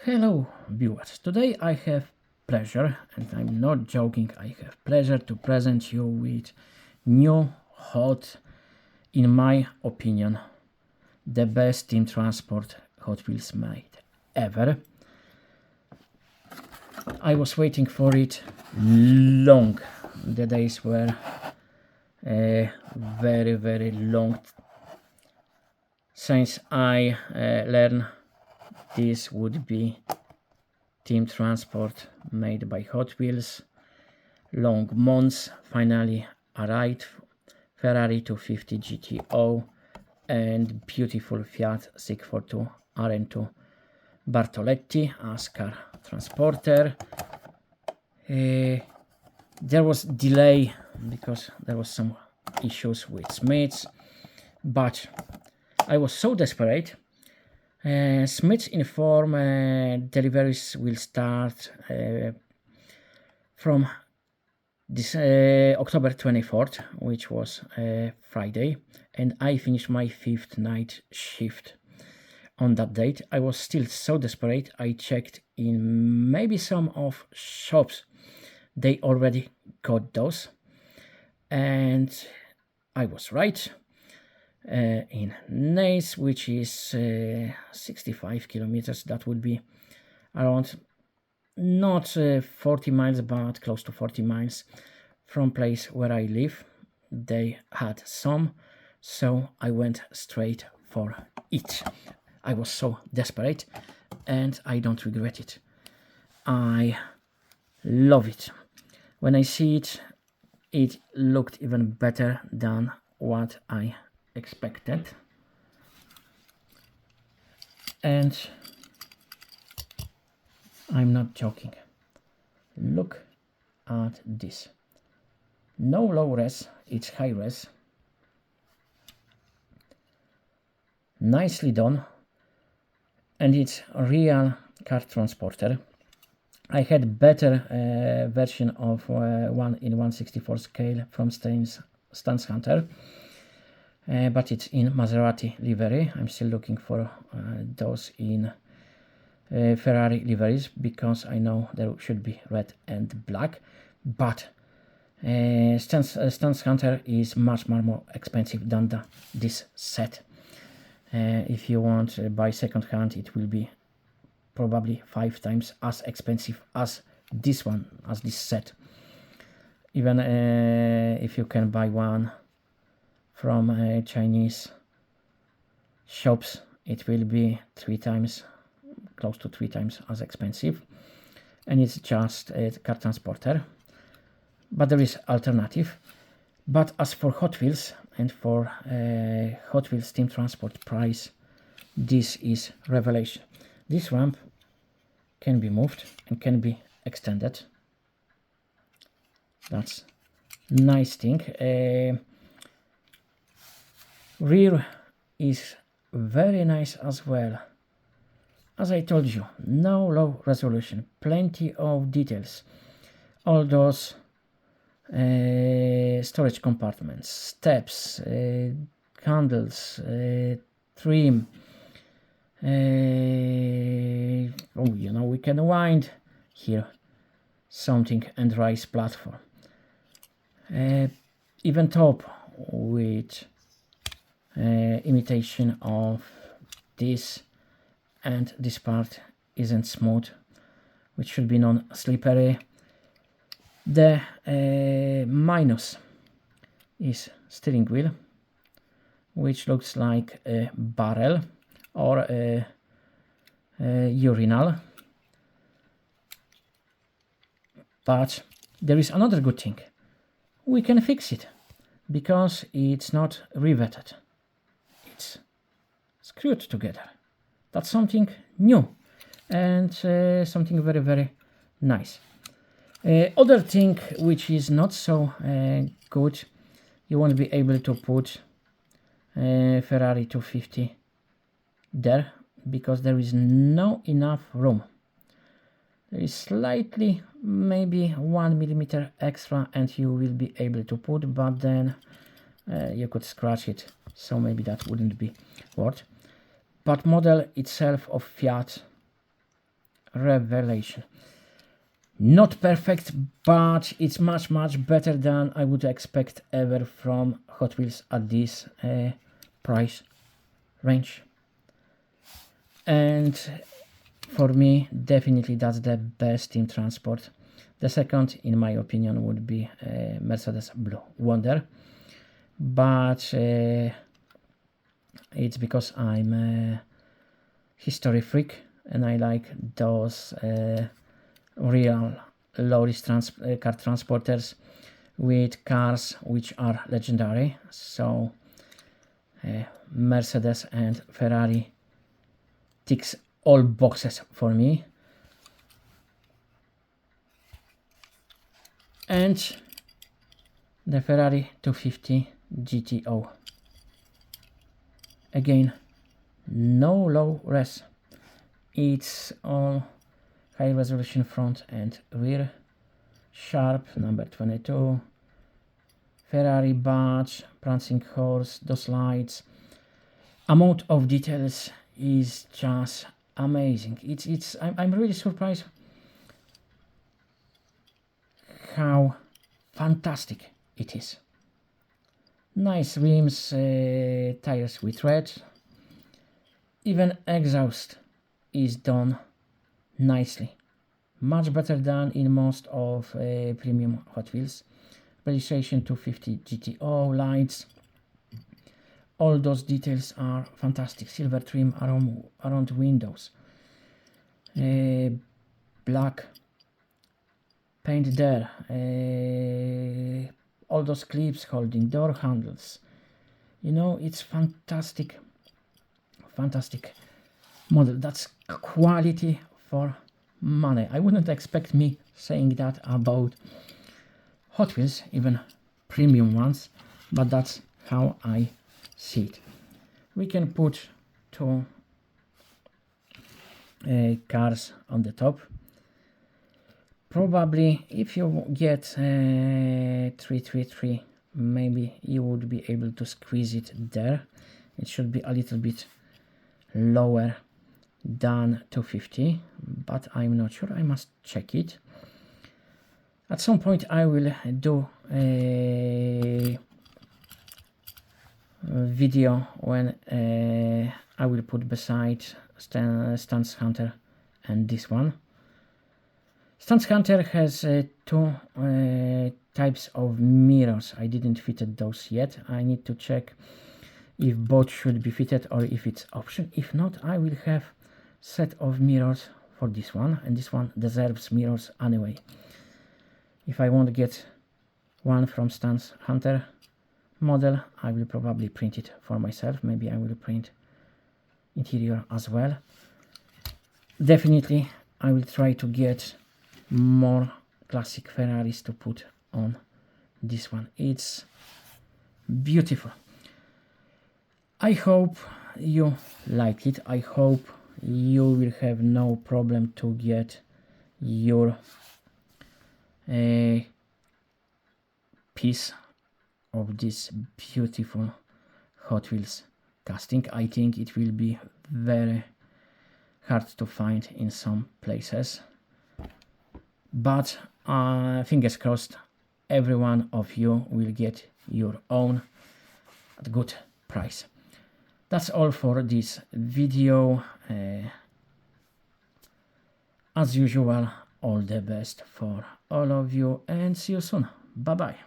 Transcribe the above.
Hello viewers, today I have pleasure, and I'm not joking, I have pleasure to present you with new, hot, in my opinion, the best team transport Hot Wheels made ever. I was waiting for it long. The days were very long since I learned this would be team transport made by Hot Wheels. Long months finally arrived. Ferrari 250 GTO and beautiful Fiat 642 RN2 Bartoletti as car transporter. There was delay because there was some issues with Smiths, but I was so desperate. Smiths inform deliveries will start from this October 24th, which was Friday, and I finished my 5th night shift on that date. I was still so desperate. I checked in maybe some of shops. They already got those, and I was right. In Nice, which is 65 kilometers, that would be around not 40 miles but close to 40 miles from place where I live. They had some, so I went straight for it. I was so desperate and I don't regret it. I love it. When I see it, it looked even better than what I expected, and I'm not joking. Look at this. No low res, it's high res. Nicely done, and it's a real car transporter. I had better version of 1 in 1/64 scale from Stance Hunter. But it's in Maserati livery. I'm still looking for those in Ferrari liveries because I know there should be red and black. But Stance Hunter is much more expensive than this set. If you want to buy second hand, it will be probably 5 times as expensive as this one, as this set. Even if you can buy one from Chinese shops, it will be 3 times, close to 3 times as expensive, and it's just a car transporter. But there is alternative. But as for Hot Wheels and for Hot Wheels team transport price, this is revelation. This ramp can be moved and can be extended. That's nice thing. Rear is very nice as well. As I told you, no low resolution, plenty of details. All those storage compartments, steps, handles, trim. We can wind here something and rise platform. Even top with imitation of this, and this part isn't smooth, which should be non-slippery. The minus is steering wheel, which looks like a barrel or a urinal. But there is another good thing. We can fix it because it's not riveted. It's screwed together. That's something new and something very nice. Other thing which is not so good, you won't be able to put Ferrari 250 there because there is no enough room. There is slightly, maybe 1 millimeter extra, and you will be able to put, but then you could scratch it, so maybe that wouldn't be worth. But model itself of Fiat revelation. Not perfect, but it's much better than I would expect ever from Hot Wheels at this price range. And for me, definitely that's the best team transport. The second, in my opinion, would be Mercedes Blue Wonder, but it's because I'm a history freak and I like those real low-risk car transporters with cars which are legendary. So Mercedes and Ferrari ticks all boxes for me. And the Ferrari 250 GTO. Again, no low res. It's all high resolution front and rear. Sharp, number 22. Ferrari badge, prancing horse, those lights. Amount of details is just amazing. I'm really surprised how fantastic it is. Nice rims, tires with red. Even exhaust is done nicely. Much better than in most of premium Hot Wheels. Registration 250 GTO lights. All those details are fantastic. Silver trim around windows. Black paint there. All those clips holding door handles. You know, it's fantastic model. That's quality for money. I wouldn't expect me saying that about Hot Wheels, even premium ones, but that's how I see it. We can put two cars on the top. Probably if you get 333, maybe you would be able to squeeze it there. It should be a little bit lower than 250, but I'm not sure. I must check it. At some point I will do a video when I will put beside Stance Hunter and this one. Stance Hunter has two types of mirrors. I didn't fit those yet. I need to check if both should be fitted or if it's option. If not, I will have set of mirrors for this one, and this one deserves mirrors anyway. If I want to get one from Stance Hunter model, I will probably print it for myself. Maybe I will print interior as well. Definitely I will try to get more classic Ferraris to put on this one. It's beautiful. I hope you like it. I hope you will have no problem to get your piece of this beautiful Hot Wheels casting. I think it will be very hard to find in some places, but fingers crossed, every one of you will get your own at good price. That's all for this video. As usual, all the best for all of you and see you soon. Bye bye.